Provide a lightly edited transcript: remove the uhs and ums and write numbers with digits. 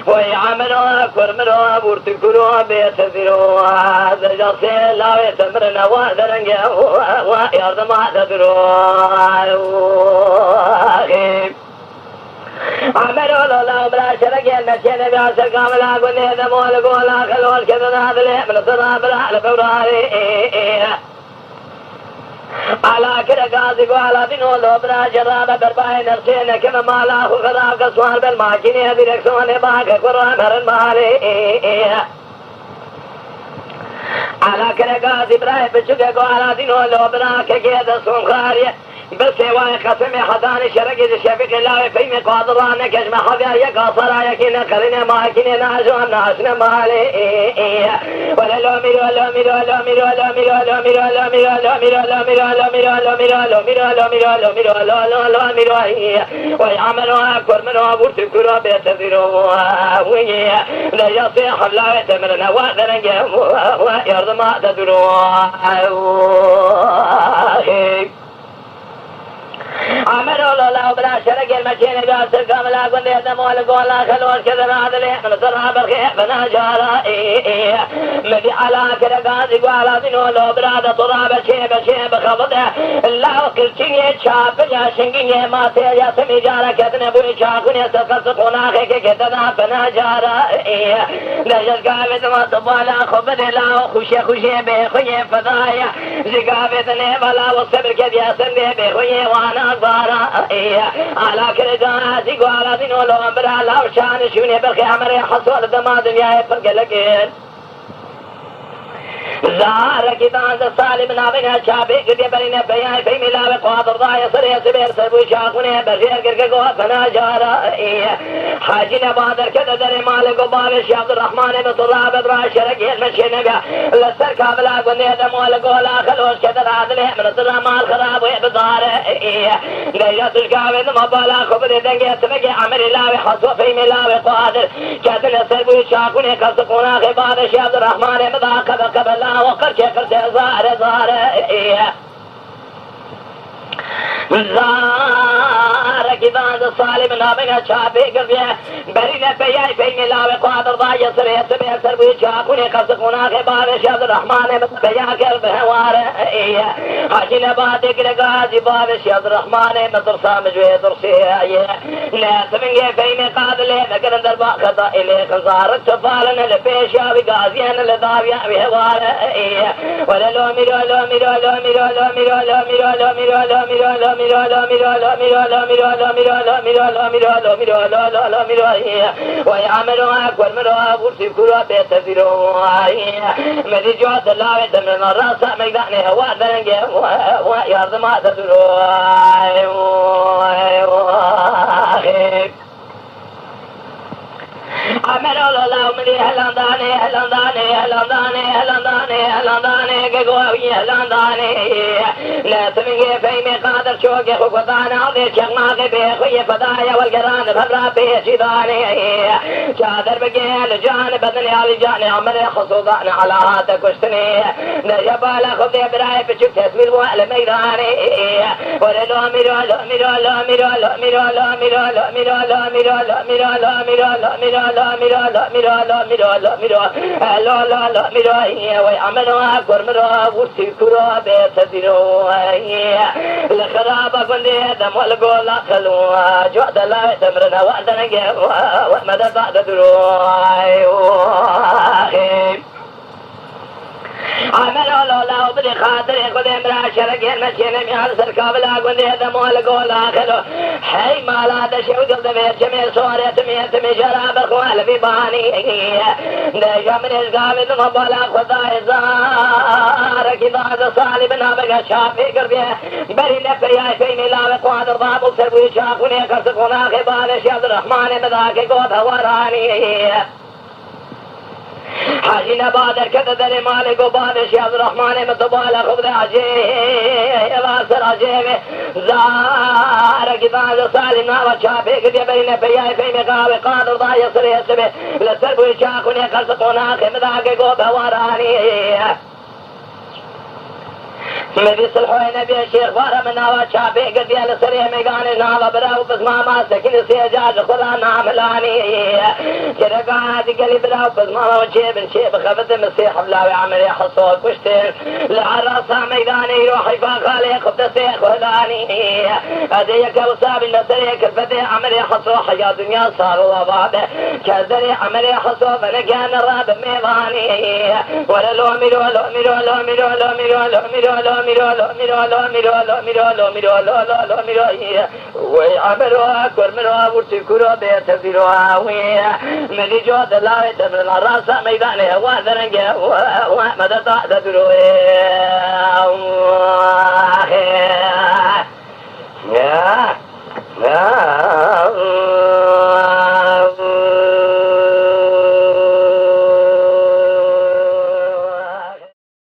ويعملوا كرملوا بورتكروا بيتذروا زجاجة لا يتمرنا وذرنجا ويرضى ما تدروا عملوا الله بلا شرق المسجد بأسر كاملا قلنا ذا مول قولا خلوال كذا هذا اللي من الصراب لا لفوراري على كده قاضي وعلى دينه لو بلا جرابة برباين نفسين كما مالا خذا قصوان بالماكينة ديركسون باك قرآن هرن مالي على كده قاضي براي بشكك وعلى دينه لو بلا كده صون خارية بس واي قسم حداني شرقي الشفيق الله فيم قادران كجمع حبيا يقاصر يكين قرن ما كين ناجم ناشنا مالي ولا لو ميرو لو ميرو لو ميرو لو ميرو لو ميرو لو ميرو لو ميرو لو ميرو لو ميرو لو ميرو لو ميرو لو ميرو لو ميرو لو ميرو ويعملوا اكبر من ابورت كرو بيتذروا وي لا يصيح الله يتمرنا وذرنجا ويرضى ما تدروا عملوا الله بلا شرق المكين بأسر كاملا قل يدم ولقولا خلوان كذا هذا اللي من صراب الخير فناجارا مدي على كرقازي وعلى دينو لو برادة طراب شيب خفضه الله كرشيني شاب يا شنقيني ما سيا سمي جارا كتن بوي شاكوني سقص قناخي كتنا فناجارا نجد قابت ما طبالا خبد الله خوشي بخوي فضايا زقابت نيبالا والصبر كد ياسن بخوي وانا بارا على كل جازي وعلى دين ولو أمبرا لا وشان شوني بالخي عمري حصول دما دنيا فرق زار كتان الصالح من أبنها شابي قد يبرين بيان في ملا بقادر ضايا صريا سبير سربو شاقوني بشير قرقوا فنا جارا حاجنا بادر كده دري مالك وبابش عبد الرحمن بطراب برا شرقي المشي نبيا لسر كابلا قلني دم ولقولا خلوش كده عادله من الطرا مال خراب ويبزار ليلة الكابد مبالا خبر دنجي سبقي عمري لاوي حصو في ملا بقادر كده سربو شاقوني قصقونا خبابش عبد الرحمن مذاق بقبلا وقر شكر زار زار كذا الصالح من أبنها شابي قربيه برينا بياي في ملاوي قادر ضايا سريع سبيع سربي شاكوني قصقونا خبار شاد الرحمن بيا قلبه واره حاجنا بعدك لقاضي باب شاد الرحمن مدر سامج ويدرسي ناس من في مقابل ذكر دربا خطا إليه خزارك سفالنا لبيش يا بقاضيان لدابيا بهواره ولا لو ميرو لو ميرو لو ميرو لو ميرو لو ميرو لو ميرو لو ميرو لو ميرو لو ميرو لو ميرو لو ميرو لو ميرو لو ميرو لو ميرو لو ميرو لو ميرو ويعملوا أكبر من أبورتي كرة بيتذروا مدي جواد الله دمنا الراس ميداني هو ذنجي ويرضى ما تدروا عملوا الله مني هلانداني كقوي هلانداني لا تمني في مقادر شوقي خقطانا عضي شغماقي بيخوي فضايا والقران بهبرا بيشيداني شادر بقيل جانب بدني على جاني عمري خصوصاني على هاتك وشتني نجبالا خذي براي بشوك تسميل وعلى ميداني ولو ميرو لو ميرو لو ميرو لو ميرو لو ميرو لو ميرو لو ميرو لو ميرو لو ميرو لو ميرو لا ميرو لا ميرو لا ميرو لا ميرو لا لا لا ميرو ويعملوا أكبر مرة وتكروا بيتذروا الخرابة قلنا دم والقولا خلوا جود لا تمرنا وعدنا ومدى بعد دروي عملوا لولا وبدي خاطر يقول امرأة شرقين مشينا من هالسر كابلا قلني هذا مولق ولا خلو حي ما لا تشعو قلت بيت جميل صوري تمي شراب اخوال في باني ديجا من اسقامي ثم بلا خذا ازار كذا صالي بنا بقى شافي قربيه بري نفريا في ملاوي قوادر ضابل سربوي شاقوني كرسقونا خبال شيخ الرحمن مذاكي قوت هوراني حاجنا بادر كذا ذري مالك وبادش يا عبد الرحمن متبالا خبز عجيب واسر عجيب زار كذا صالنا وشافي قد يبين بياي في مقاوي قادر ضايا صريح سبي لسرب ويشاكوني خلصقونا خمذاك قوب هوراني مدي صلحوي نبي الشيخ فارا من ناوى شابي قد يا لسريه ميقاني ناوى براو بس ما سكن سيجاج خلا نعملاني كده قاعد قلي براو بس ما وجيب شيب خفت مسيح بلاوي عمري حصول كشتين لعراسة ميداني يروح يفاق خالي خبت سيخ ولاني هذيك وصاب النسريه كالفتي عمري حصول حياة دنيا صار وضابه كالدري عمري حصول فنكان الراب ميضاني ولا لوميرو لوميرو لوميرو لوميرو لوميرو وعملوا أكبر منها ورتكروا بيتفيروا ملي جود الله يتمر الرأس ميدانه وذرنجه ومدى تحت دروه